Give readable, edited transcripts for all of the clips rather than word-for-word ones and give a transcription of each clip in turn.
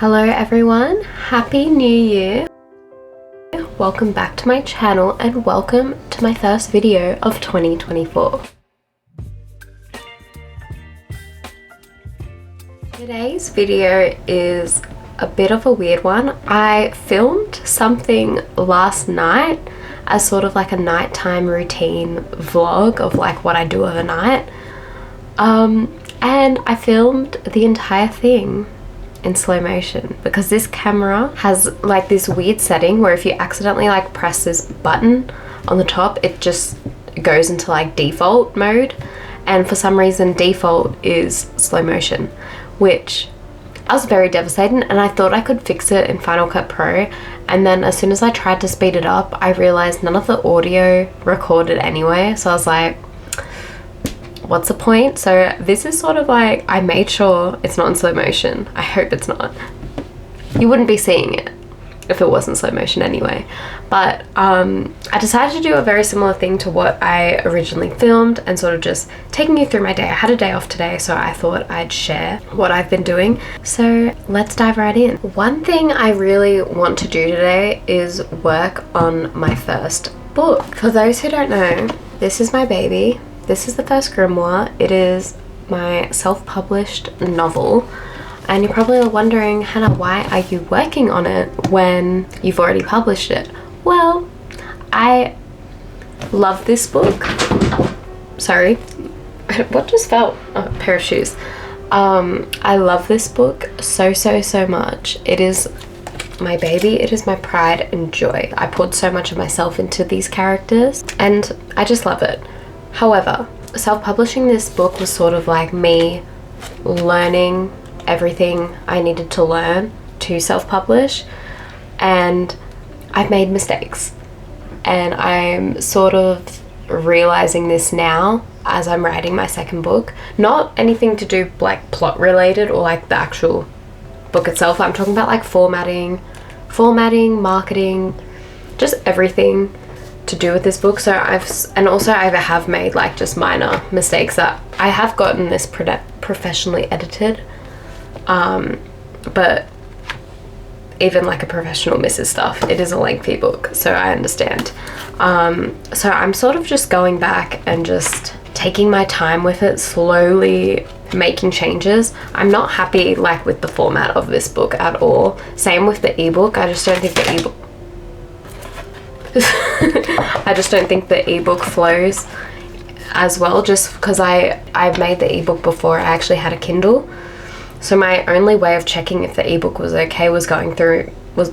Hello everyone, Happy New Year! Welcome back to my channel and welcome to my first video of 2024. Today's video is a bit of a weird one. I filmed something last night as sort of like a nighttime routine vlog of like what I do overnight. And I filmed the entire thing in slow motion because this camera has like this weird setting where if you accidentally like press this button on the top, it just goes into like default mode, and for some reason default is slow motion, which I was very devastated, and I thought I could fix it in Final Cut Pro, and then as soon as I tried to speed it up I realized none of the audio recorded anyway, so I was like, what's the point? So this is sort of like, I made sure it's not in slow motion. I hope it's not. You wouldn't be seeing it if it wasn't slow motion anyway. But I decided to do a very similar thing to what I originally filmed and sort of just taking you through my day. I had a day off today, so I thought I'd share what I've been doing. So let's dive right in. One thing I really want to do today is work on my first book. For those who don't know, this is my baby. This is the First Grimoire. It is my self-published novel, and you're probably wondering, Hannah, why are you working on it when you've already published it? Well, I love this book. Sorry, what just fell? Oh, a pair of shoes. I love this book so much. It is my baby. It is my pride and joy. I poured so much of myself into these characters and I just love it. However, self-publishing this book was sort of like me learning everything I needed to learn to self-publish, and I've made mistakes, and I'm sort of realizing this now as I'm writing my second book. Not anything to do like plot related or like the actual book itself. I'm talking about like formatting, marketing, just everything to do with this book. So I have made like just minor mistakes that I have gotten this professionally edited, but even like a professional misses stuff. It is a lengthy book, so I understand. So I'm sort of just going back and just taking my time with it, slowly making changes. I'm not happy like with the format of this book at all. Same with the ebook. I just don't think the ebook I just don't think the ebook flows as well, just because I've made the ebook before I actually had a Kindle. So my only way of checking if the ebook was okay was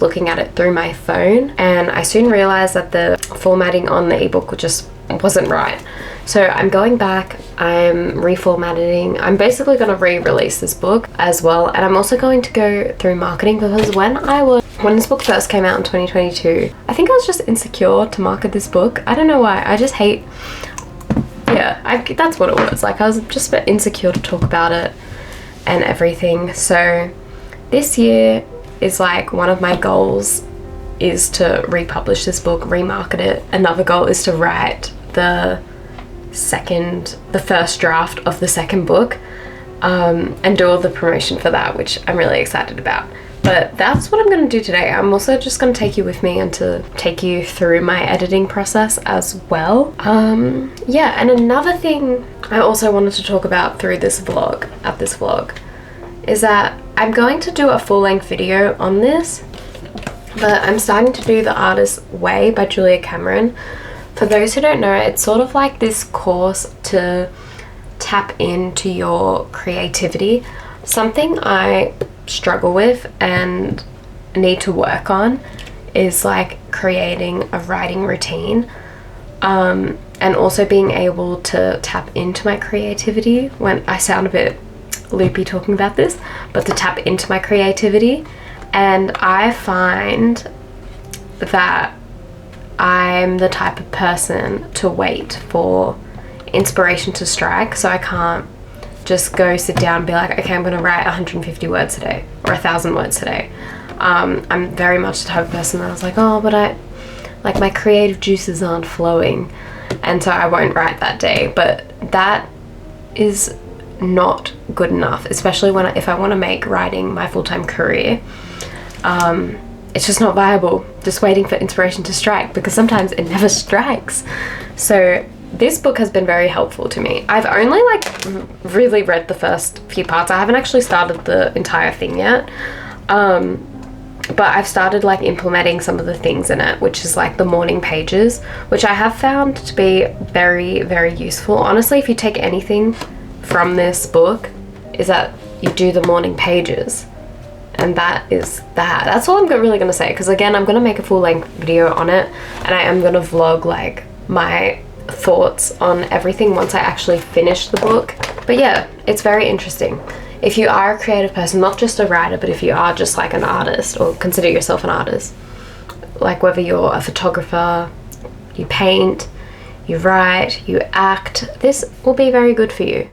looking at it through my phone, and I soon realized that the formatting on the ebook just wasn't right. So I'm going back, I'm reformatting. I'm basically going to re-release this book as well, and I'm also going to go through marketing, because when this book first came out in 2022, I think I was just insecure to market this book. I don't know why. I just hate, that's what it was. Like, I was just a bit insecure to talk about it and everything. So this year is like one of my goals is to republish this book, remarket it. Another goal is to write the first draft of the second book, and do all the promotion for that, which I'm really excited about. But that's what I'm going to do today. I'm also just going to take you with me and to take you through my editing process as well. And another thing I also wanted to talk about through this vlog, is that I'm going to do a full-length video on this, but I'm starting to do The Artist's Way by Julia Cameron. For those who don't know, it's sort of like this course to tap into your creativity. Something I struggle with and need to work on is like creating a writing routine, and also being able to tap into my creativity. When I sound a bit loopy talking about this, but to tap into my creativity. And I find that I'm the type of person to wait for inspiration to strike, so I can't just go sit down and be like, okay, I'm gonna write 150 words today or 1,000 words today. I'm very much the type of person that I was like, oh, but my creative juices aren't flowing, and so I won't write that day. But that is not good enough, especially if I want to make writing my full-time career. It's just not viable, just waiting for inspiration to strike, because sometimes it never strikes. So this book has been very helpful to me. I've only really read the first few parts. I haven't actually started the entire thing yet. But I've started implementing some of the things in it, which is the morning pages, which I have found to be very, very useful. Honestly, if you take anything from this book, is that you do the morning pages. And that's all I'm really going to say, because again, I'm going to make a full-length video on it, and I am going to vlog my thoughts on everything once I actually finish the book. But yeah, it's very interesting. If you are a creative person, not just a writer, but if you are just an artist, or consider yourself an artist, whether you're a photographer, you paint, you write, you act, this will be very good for you.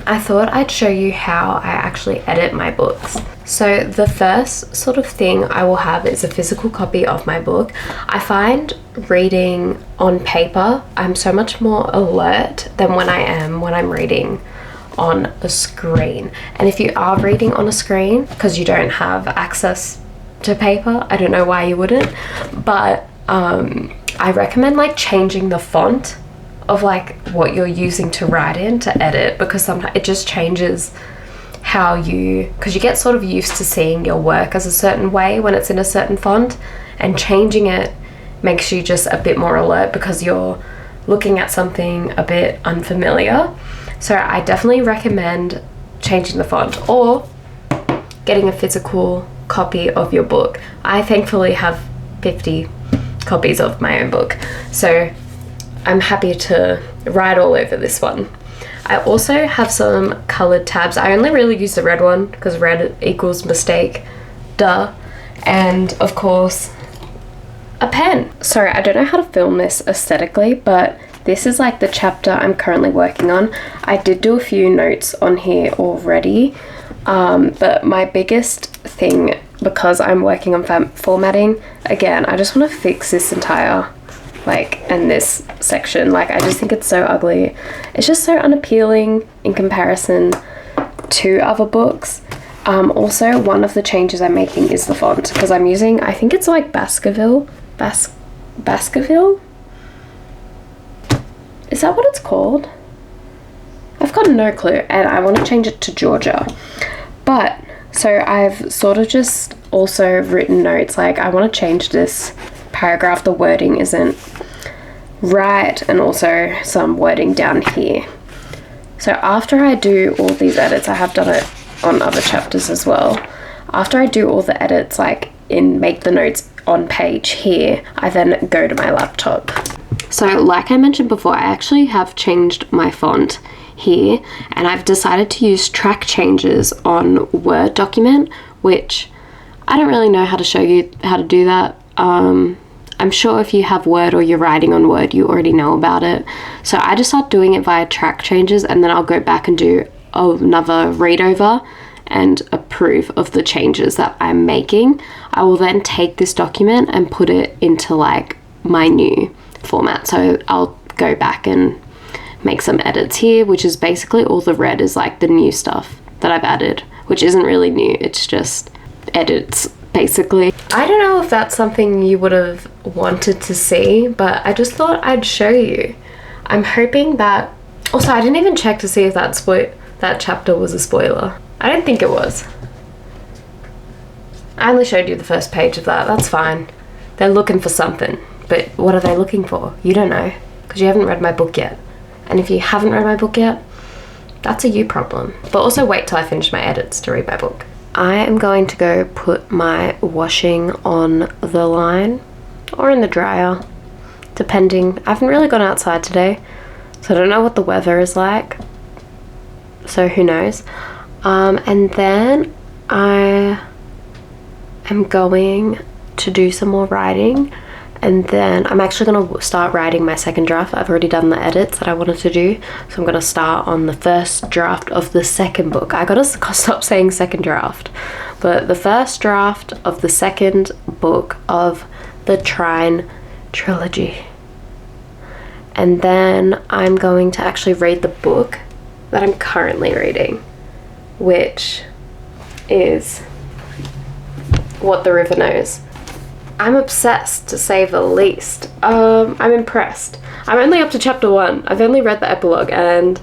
I thought I'd show you how I actually edit my books. So the first sort of thing I will have is a physical copy of my book. I find reading on paper, I'm so much more alert than when I'm reading on a screen. And if you are reading on a screen, because you don't have access to paper, I don't know why you wouldn't, but I recommend changing the font of what you're using to write in to edit, because sometimes it just changes how because you get sort of used to seeing your work as a certain way when it's in a certain font, and changing it makes you just a bit more alert because you're looking at something a bit unfamiliar. So I definitely recommend changing the font or getting a physical copy of your book. I thankfully have 50 copies of my own book, so I'm happy to write all over this one. I also have some colored tabs. I only really use the red one because red equals mistake, duh. And of course, a pen. Sorry, I don't know how to film this aesthetically, but this is the chapter I'm currently working on. I did do a few notes on here already, but my biggest thing, because I'm working on formatting, again, I just want to fix this entire and this section. I just think it's so ugly. It's just so unappealing in comparison to other books. Also, one of the changes I'm making is the font, because I'm using, I think it's Baskerville? Baskerville? Is that what it's called? I've got no clue, and I want to change it to Georgia. But, so I've sort of just also written notes, I want to change this paragraph, the wording isn't right, and also some wording down here. So after I do all these edits, I have done it on other chapters as well. After I do all the edits, make the notes on page here, I then go to my laptop. So like I mentioned before, I actually have changed my font here, and I've decided to use track changes on Word document, which I don't really know how to show you how to do that. I'm sure if you have Word or you're writing on Word, you already know about it. So I just start doing it via track changes, and then I'll go back and do another read over and approve of the changes that I'm making. I will then take this document and put it into my new format. So I'll go back and make some edits here, which is basically all the red is the new stuff that I've added, which isn't really new, it's just edits basically. I don't know if that's something you would have wanted to see, but I just thought I'd show you. I'm hoping that, also I didn't even check to see if that chapter was a spoiler. I don't think it was. I only showed you the first page of that, that's fine. They're looking for something, but what are they looking for? You don't know, because you haven't read my book yet. And if you haven't read my book yet, that's a you problem. But also wait till I finish my edits to read my book. I am going to go put my washing on the line or in the dryer, depending. I haven't really gone outside today, so I don't know what the weather is like, so who knows. And then I am going to do some more writing, and then I'm actually going to start writing my second draft. I've already done the edits that I wanted to do, so I'm going to start on the first draft of the second book. I gotta stop saying second draft, but the first draft of the second book of the Trine trilogy. And then I'm going to actually read the book that I'm currently reading, which is What the River Knows. I'm obsessed, to say the least. I'm impressed. I'm only up to chapter 1. I've only read the epilogue and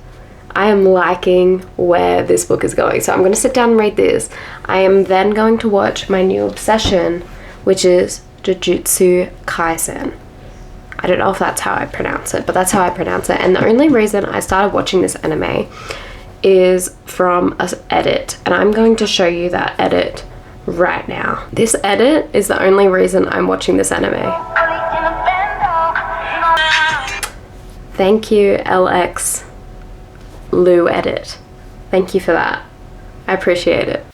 I am liking where this book is going. So I'm going to sit down and read this. I am then going to watch my new obsession, which is Jujutsu Kaisen. I don't know if that's how I pronounce it, but that's how I pronounce it. And the only reason I started watching this anime is from an edit. And I'm going to show you that edit right now. This edit is the only reason I'm watching this anime. Thank you, LX Lou Edit. Thank you for that. I appreciate it.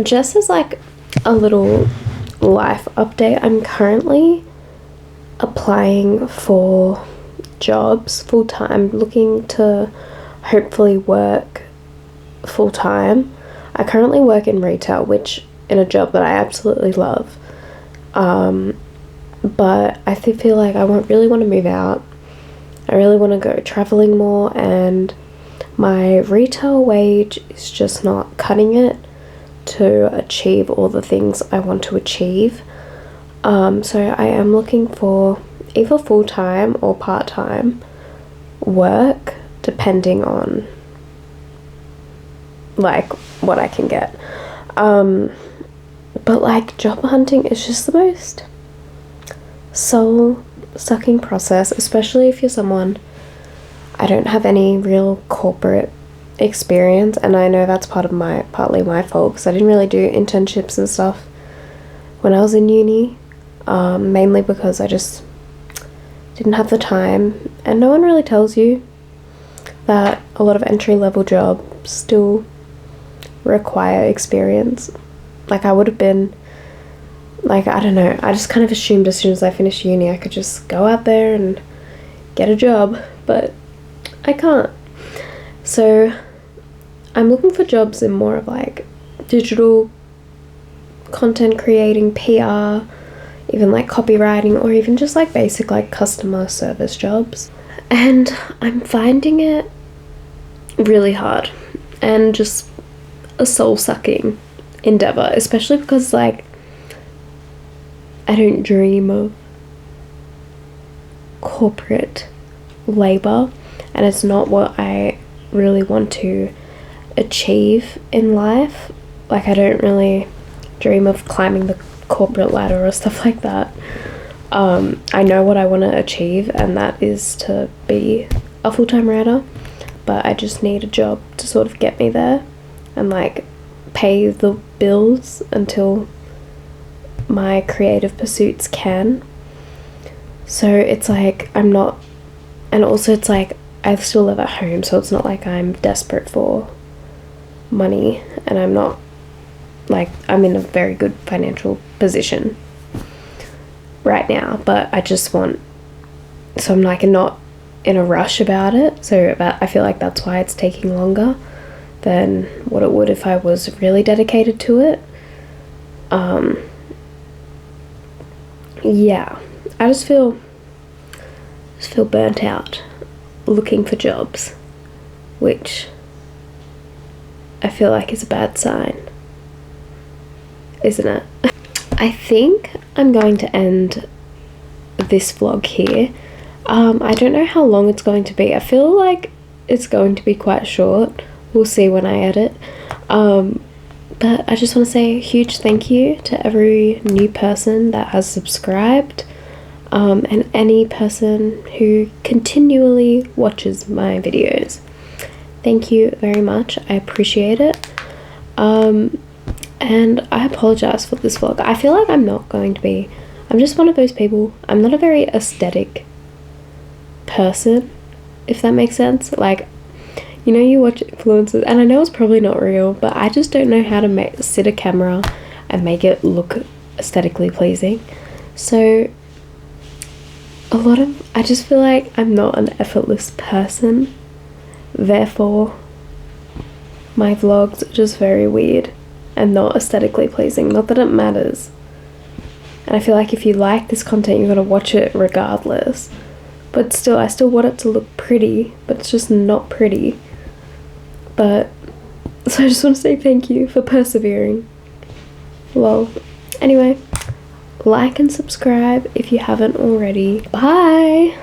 Just as like a little life update, I'm currently applying for jobs full-time, looking to hopefully work full-time. I currently work in retail, which in a job that I absolutely love, but I feel like I really want to move out. I really want to go traveling more, and my retail wage is just not cutting it to achieve all the things I want to achieve. So I am looking for either full-time or part-time work, depending on like what I can get. But like job hunting is just the most soul-sucking process, especially if you're someone. I don't have any real corporate experience, and I know that's partly my fault, because I didn't really do internships and stuff when I was in uni, mainly because I just didn't have the time, and no one really tells you that a lot of entry-level jobs still require experience. Like I would have been like, I don't know, I just kind of assumed as soon as I finished uni I could just go out there and get a job, but I can't. So I'm looking for jobs in more of like digital content creating, PR, even like copywriting, or even just like basic like customer service jobs. And I'm finding it really hard and just a soul-sucking endeavor, especially because like I don't dream of corporate labor, and it's not what I really want to achieve in life. Like I don't really dream of climbing the corporate ladder or stuff like that. I know what I want to achieve, and that is to be a full-time writer, but I just need a job to sort of get me there and like pay the bills until my creative pursuits can. So it's like I'm not, and also it's like I still live at home, so it's not like I'm desperate for money, and I'm not like, I'm in a very good financial position right now, but I just want, so I'm like not in a rush about it, so I feel like that's why it's taking longer than what it would if I was really dedicated to it. Yeah, I just feel burnt out looking for jobs, which I feel like is a bad sign, isn't it? I think I'm going to end this vlog here. I don't know how long it's going to be. I feel like it's going to be quite short. We'll see when I edit. But I just want to say a huge thank you to every new person that has subscribed, and any person who continually watches my videos. Thank you very much. I appreciate it. And I apologize for this vlog. I feel like I'm just one of those people. I'm not a very aesthetic person, if that makes sense. Like, you know, you watch influencers, and I know it's probably not real, but I just don't know how to sit a camera and make it look aesthetically pleasing. So I just feel like I'm not an effortless person. Therefore, my vlogs are just very weird and not aesthetically pleasing. Not that it matters. And I feel like if you like this content, you're gonna watch it regardless. But still, I still want it to look pretty, but it's just not pretty. But, so I just want to say thank you for persevering. Well, anyway, like and subscribe if you haven't already. Bye!